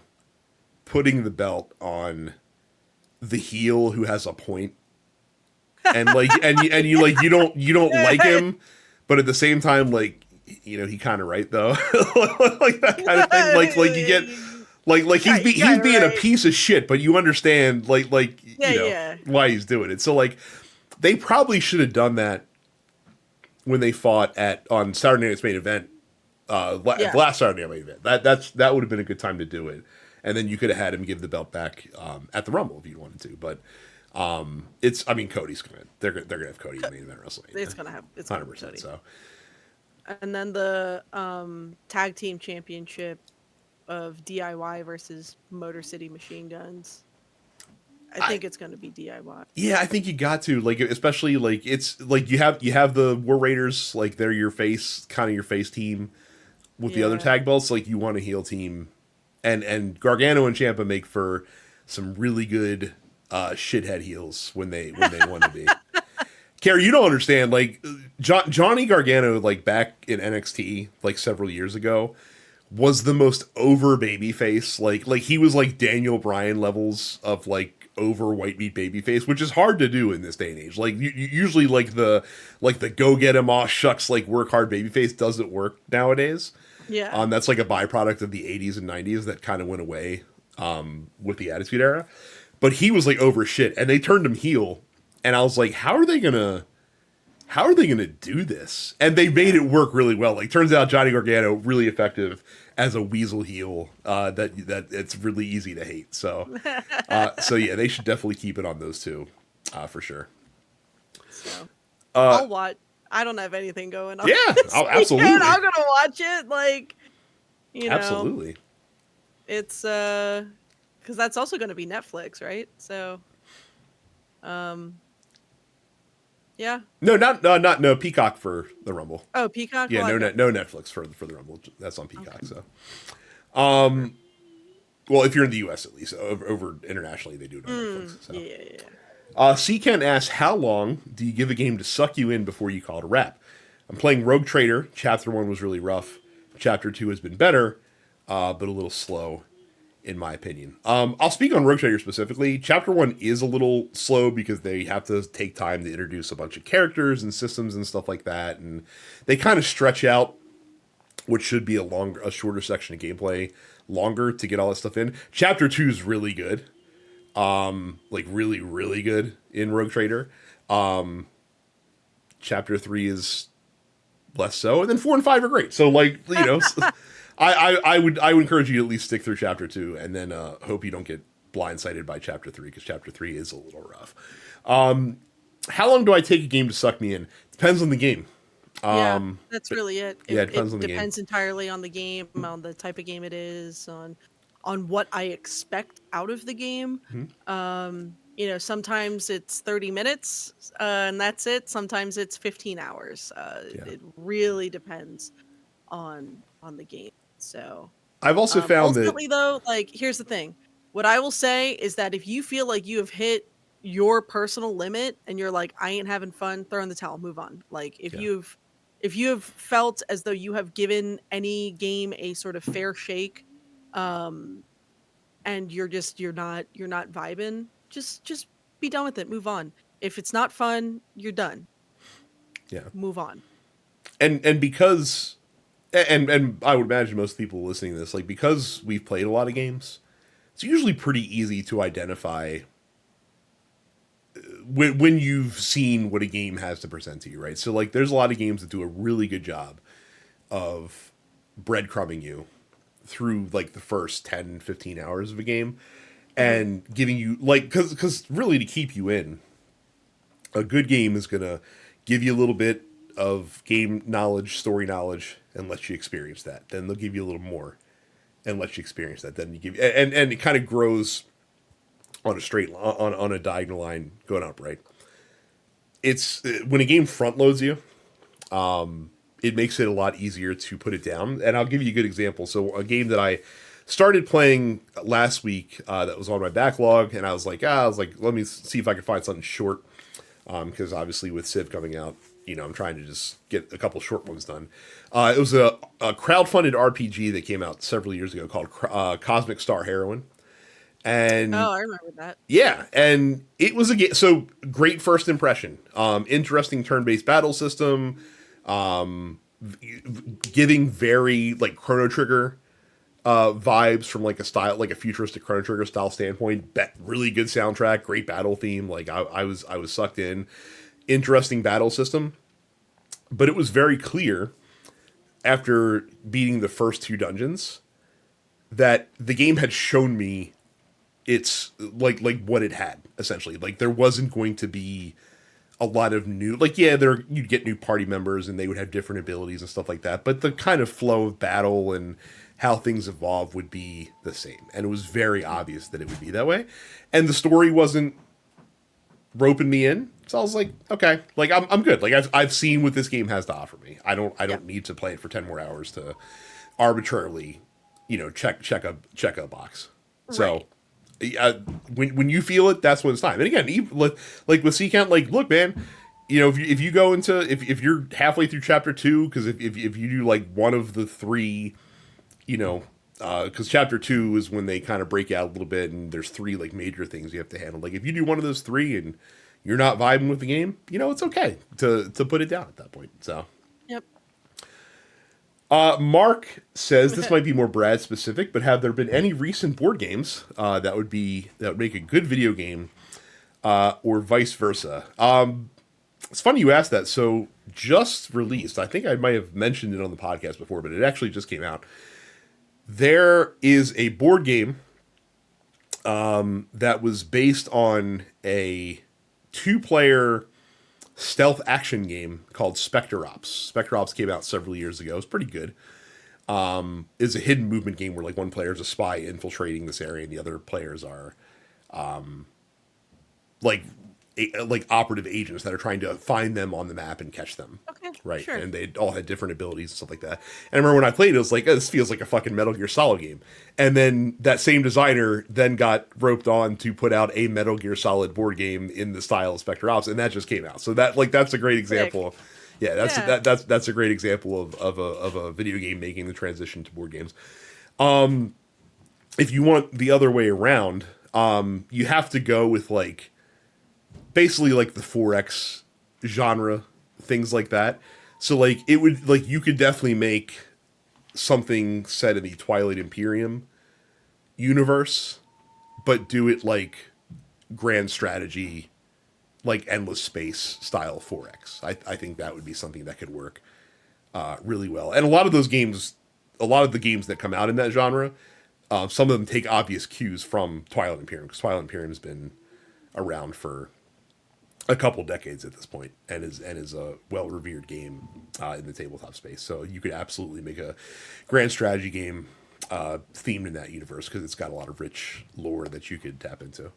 putting the belt on the heel who has a point. And like and you like you don't like him, but at the same time like you know he kind of right though. Like that kind of thing like you get like he's being a piece of shit, but you understand like you know why he's doing it. So like they probably should have done that when they fought on Saturday Night's Main Event, last Saturday Night Main Event. That would have been a good time to do it, and then you could have had him give the belt back at the Rumble if you wanted to. But Cody's they're gonna have Cody in the main event WrestleMania. It's gonna have 100%. So, and then the tag team championship of DIY versus Motor City Machine Guns. I think it's going to be DIY. Yeah, I think you got to, like, especially like it's like you have the War Raiders, like they're your face, kind of your face team with the other Yeah. tag belts. Like you want a heel team, and Gargano and Ciampa make for some really good shithead heels when they want to be. Carrie, you don't understand. Like Johnny Gargano, like back in NXT, like several years ago, was the most over baby face. Like he was like Daniel Bryan levels of like over white meat baby face, which is hard to do in this day and age. Like usually like the go get him off shucks like work hard baby face doesn't work nowadays. Yeah. That's like a byproduct of the 80s and 90s that kind of went away with the Attitude Era. But he was like over shit, and they turned him heel, and I was like, how are they gonna do this? And they made it work really well. Like, turns out Johnny Gargano really effective as a weasel heel. That it's really easy to hate. So yeah, they should definitely keep it on those two, for sure. So Uh, I'll watch. I don't have anything going on. yeah, this absolutely, weekend. I'm gonna watch it. Like, absolutely. it's because that's also gonna be Netflix, right? So, um, yeah. No Peacock for the Rumble. Oh, Peacock. Yeah, Well, no Netflix for the Rumble. That's on Peacock. Okay. So, well, if you're in the U.S. at least, over internationally they do it on Netflix. So. Yeah. C-Ken asks, how long do you give a game to suck you in before you call it a wrap? I'm playing Rogue Trader. Chapter 1 was really rough. Chapter 2 has been better, but a little slow, in my opinion. I'll speak on Rogue Trader specifically. Chapter 1 is a little slow because they have to take time to introduce a bunch of characters and systems and stuff like that, and they kind of stretch out what should be a shorter section of gameplay longer to get all that stuff in. Chapter 2 is really good. Like really, really good in Rogue Trader. Chapter 3 is less so, and then 4 and 5 are great. So like, I would encourage you to at least stick through Chapter 2, and then hope you don't get blindsided by Chapter 3, because Chapter 3 is a little rough. How long do I take a game to suck me in? Depends on the game. That's really it. It depends on the game. Depends game. entirely on the game, on the type of game it is, on what I expect out of the game. Mm-hmm. Sometimes it's 30 minutes and that's it. Sometimes it's 15 hours. It really depends on the game. So I've also found ultimately, though, like, here's the thing. What I will say is that if you feel like you have hit your personal limit and you're like, I ain't having fun, throw in the towel, move on. Like, if you have felt as though you have given any game a sort of fair shake, and you're not vibing, just be done with it, move on. If it's not fun, you're done. Yeah. Move on. And because and I would imagine most people listening to this, like, because we've played a lot of games, it's usually pretty easy to identify when you've seen what a game has to present to you, right? So like, there's a lot of games that do a really good job of breadcrumbing you through like the first 10, 15 hours of a game, and giving you, like, because really, to keep you in, a good game is gonna give you a little bit of game knowledge, story knowledge, and let you experience that. Then they'll give you a little more and let you experience that. Then you give, and it kind of grows on a diagonal line going up, right? It's when a game front loads you, it makes it a lot easier to put it down. And I'll give you a good example. So a game that I started playing last week, that was on my backlog, and I was like, let me see if I can find something short, because obviously with Civ coming out, I'm trying to just get a couple short ones done. It was a crowdfunded RPG that came out several years ago called Cosmic Star Heroine. And I remember that. Yeah, and it was a game. So great first impression. Interesting turn-based battle system. Giving very like Chrono Trigger vibes from like a futuristic Chrono Trigger style standpoint. Really good soundtrack, great battle theme. Like I was sucked in. Interesting battle system, but it was very clear after beating the first 2 dungeons that the game had shown me it's like what it had, essentially. Like, there wasn't going to be a lot of new, like, yeah, you'd get new party members and they would have different abilities and stuff like that, but the kind of flow of battle and how things evolve would be the same. And it was very obvious that it would be that way. And the story wasn't roping me in. So I was like, okay, like I'm good. Like I've seen what this game has to offer me. I Yeah. don't need to play it for 10 more hours to arbitrarily, check a box. So Right. when you feel it, that's when it's time. And again, even, like with Sea Count, like look, man, if you go into if you're halfway through chapter 2, because if you do like one of the three, because chapter 2 is when they kind of break out a little bit, and there's three like major things you have to handle. Like if you do one of those three and you're not vibing with the game, it's okay to put it down at that point. So Yep. Mark says this might be more Brad specific, but have there been any recent board games that would make a good video game, or vice versa? It's funny you asked that. So just released, I think I might have mentioned it on the podcast before, but it actually just came out. There is a board game that was based on a two-player stealth action game called Spectre Ops. Spectre Ops came out several years ago. It's pretty good. It's a hidden movement game where like one player is a spy infiltrating this area and the other players are like like operative agents that are trying to find them on the map and catch them. Okay. Right. Sure. And they all had different abilities and stuff like that. And I remember when I played it, was like, oh, this feels like a fucking Metal Gear Solid game. And then that same designer then got roped on to put out a Metal Gear Solid board game in the style of Spectre Ops, and that just came out. So that's a great example. Yeah, that's a great example of a video game making the transition to board games. If you want the other way around, you have to go with like basically like the 4X genre, things like that. So like it would like you could definitely make something set in the Twilight Imperium universe, but do it like grand strategy, like endless space style 4X. I think that would be something that could work really well. And a lot of the games that come out in that genre, some of them take obvious cues from Twilight Imperium, because Twilight Imperium has been around for a couple decades at this point, and is a well revered game in the tabletop space. So you could absolutely make a grand strategy game themed in that universe, because it's got a lot of rich lore that you could tap into.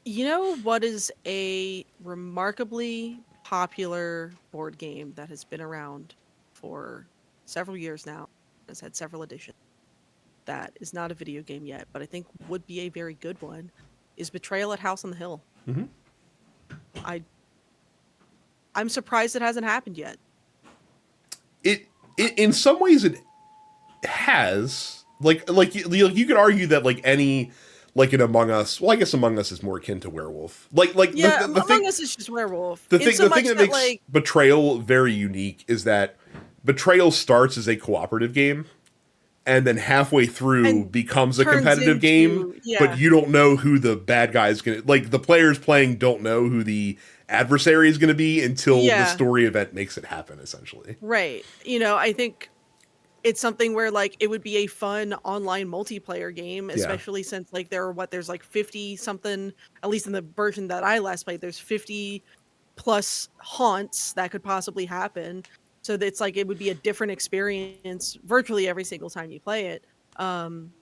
You know what is a remarkably popular board game that has been around for several years now, has had several editions, that is not a video game yet, but I think would be a very good one, is Betrayal at House on the Hill. Mm-hmm. I'm surprised it hasn't happened yet. It in some ways it has like you could argue that like any like an Among Us. Well, I guess Among Us is more akin to Werewolf. Yeah, the Among thing, Us is just Werewolf. the thing that makes like Betrayal very unique is that Betrayal starts as a cooperative game, and then halfway through And becomes a turns competitive game, into- yeah. but you don't know who the bad guy is going to, like the players playing don't know who the adversary is going to be until the Yeah. story event makes it happen, essentially. Right. I think it's something where like it would be a fun online multiplayer game, especially since like there's like 50 something, at least in the version that I last played, there's 50 plus haunts that could possibly happen. So it's like it would be a different experience virtually every single time you play it.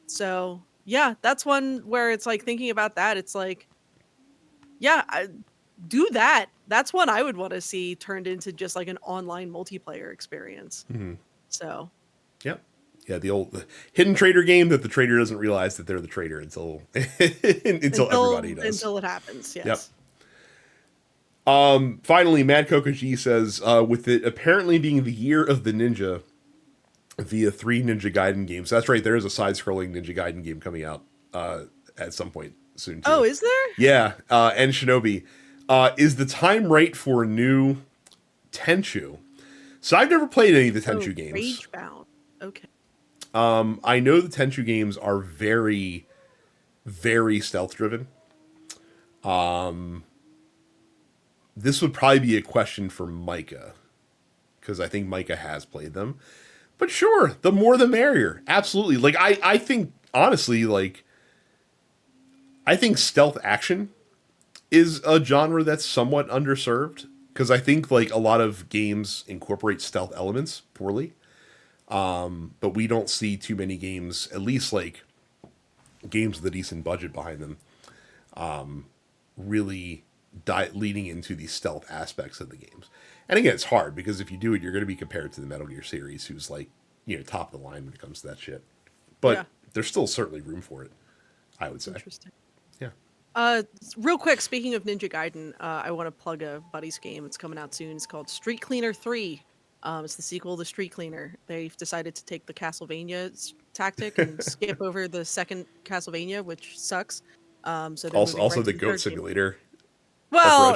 So yeah, that's one where it's like thinking about that, it's like, yeah, do that. That's one I would want to see turned into just like an online multiplayer experience. Mm-hmm. So Yep. Yeah, the hidden traitor game that the traitor doesn't realize that they're the traitor until everybody does. Until it happens, yes. Yep. Finally, Mad Coco G says, with it apparently being the year of the ninja via 3 Ninja Gaiden games. That's right, there is a side-scrolling Ninja Gaiden game coming out at some point soon, too. Oh, is there? Yeah, and Shinobi. Is the time right for a new Tenchu? So I've never played any of the Tenchu games. Ragebound. Okay. I know the Tenchu games are very, very stealth-driven. This would probably be a question for Micah, because I think Micah has played them. But sure, the more the merrier. Absolutely. Like, I think, honestly, like, I think stealth action is a genre that's somewhat underserved, because I think, like, a lot of games incorporate stealth elements poorly. but we don't see too many games, at least like games with a decent budget behind them, really leading into the stealth aspects of the games. And again, it's hard because if you do it, you're going to be compared to the Metal Gear series, who's like, top of the line when it comes to that shit. But Yeah. there's still certainly room for it, I would say. Interesting. Yeah. Real quick, speaking of Ninja Gaiden, I want to plug a buddy's game. It's coming out soon. It's called Street Cleaner 3. It's the sequel to Street Cleaner. They've decided to take the Castlevania tactic and skip over the second Castlevania, which sucks. So they're moving Also right the to the goat third game. simulator. Well,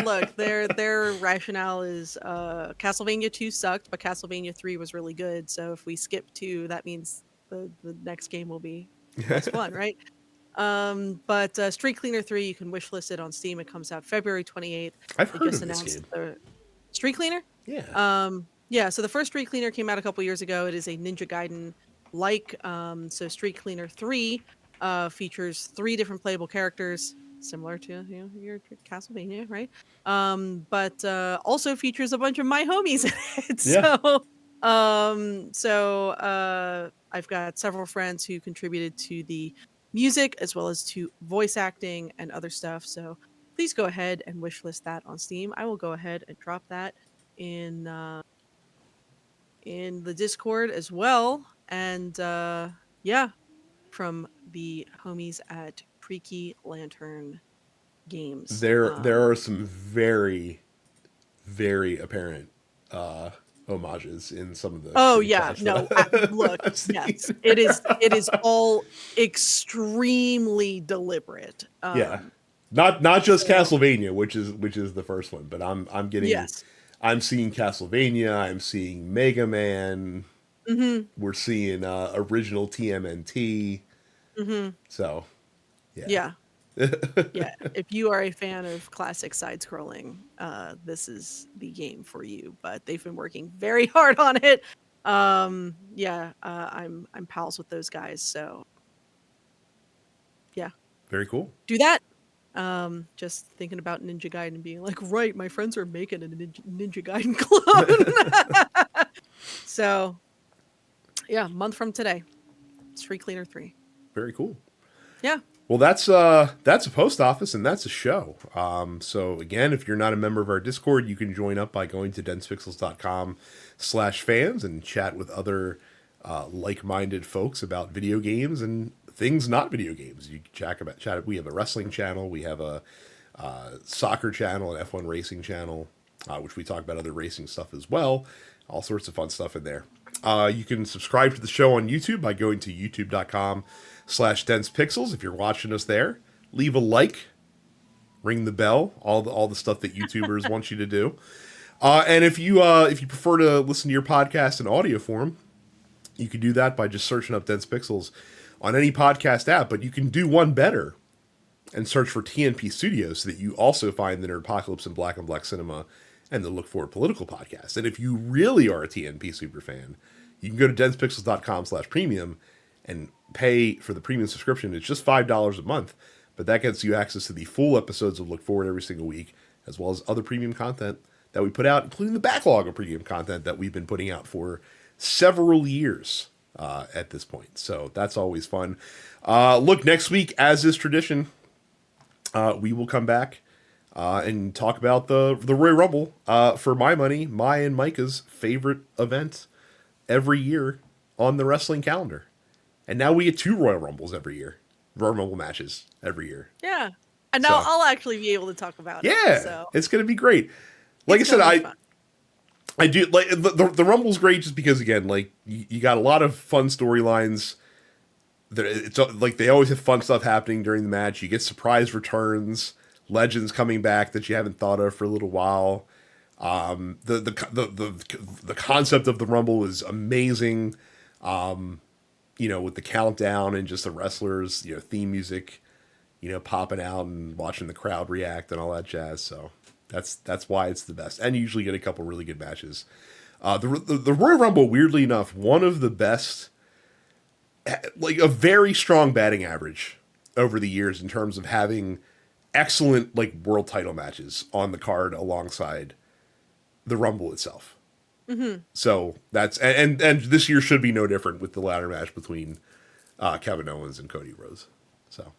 look, their rationale is Castlevania 2 sucked, but Castlevania 3 was really good. So if we skip 2, that means the next game will be less fun, right? But Street Cleaner 3, you can wishlist it on Steam. It comes out February 28th. I've They heard just of this announced game. the Street Cleaner. Yeah. Yeah, so the first Street Cleaner came out a couple years ago. It is a Ninja Gaiden like. So Street Cleaner 3 features 3 different playable characters, similar to your Castlevania, right? But also features a bunch of my homies in it. Yeah. I've got several friends who contributed to the music as well as to voice acting and other stuff. So please go ahead and wishlist that on Steam. I will go ahead and drop that in the Discord as well. And yeah, from the homies at Creaky Lantern Games. There are some very, very apparent homages in some of the Oh yeah, screenshots no. that Look, I've seen. yes, it is all extremely deliberate. Yeah. Not just So Castlevania, which is the first one, but yes. I'm seeing Castlevania, I'm seeing Mega Man, Mm-hmm. we're seeing original TMNT. Mm-hmm. So, yeah. Yeah. Yeah. If you are a fan of classic side scrolling, this is the game for you. But they've been working very hard on it. Yeah, I'm pals with those guys, so yeah. Very cool. Do that. Just thinking about Ninja Gaiden and being like, right, my friends are making a Ninja Gaiden clone. So yeah, month from today. Street Cleaner 3. Very cool. Yeah. Well, that's a post office and that's a show. So again, if you're not a member of our Discord, you can join up by going to densepixels.com/fans and chat with other like-minded folks about video games and things not video games. You can chat. We have a wrestling channel, we have a soccer channel, an F1 racing channel, which we talk about other racing stuff as well. All sorts of fun stuff in there. You can subscribe to the show on YouTube by going to youtube.com/densepixels. If you're watching us there, leave a like, ring the bell, all the stuff that YouTubers want you to do. And if you prefer to listen to your podcast in audio form, you can do that by just searching up Dense Pixels on any podcast app. But you can do one better and search for TNP Studios so that you also find the Nerdpocalypse and Black Cinema and the Look Forward Political podcast. And if you really are a TNP super fan, you can go to densepixels.com/premium and pay for the premium subscription. It's just $5 a month, but that gets you access to the full episodes of Look Forward every single week, as well as other premium content that we put out, including the backlog of premium content that we've been putting out for several years at this point. So that's always fun. Look, next week, as is tradition, we will come back and talk about the Royal Rumble. For my money, my and Micah's favorite event every year on the wrestling calendar. And now we get 2 Royal Rumbles every year. Royal Rumble matches every year. Yeah. And now I'll actually be able to talk about it. Yeah. So It's going to be great. Like I said, I do like the Rumble's great just because, again, like you got a lot of fun storylines. It's like they always have fun stuff happening during the match. You get surprise returns, legends coming back that you haven't thought of for a little while. The concept of the Rumble is amazing. With the countdown and just the wrestlers, theme music, popping out and watching the crowd react and all that jazz. So that's why it's the best. And you usually get a couple really good matches. The Royal Rumble, weirdly enough, one of the best, like a very strong batting average over the years in terms of having excellent like world title matches on the card alongside the Rumble itself. Mm-hmm. So that's and this year should be no different with the ladder match between Kevin Owens and Cody Rhodes. So,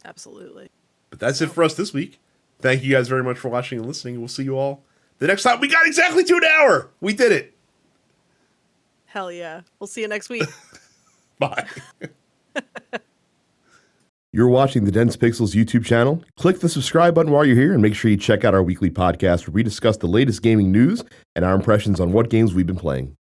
Absolutely. but that's it for us this week. Thank you guys very much for watching and listening. We'll see you all the next time. We got exactly to an hour. We did it. Hell yeah. We'll see you next week. Bye. You're watching the Dense Pixels YouTube channel. Click the subscribe button while you're here and make sure you check out our weekly podcast where we discuss the latest gaming news and our impressions on what games we've been playing.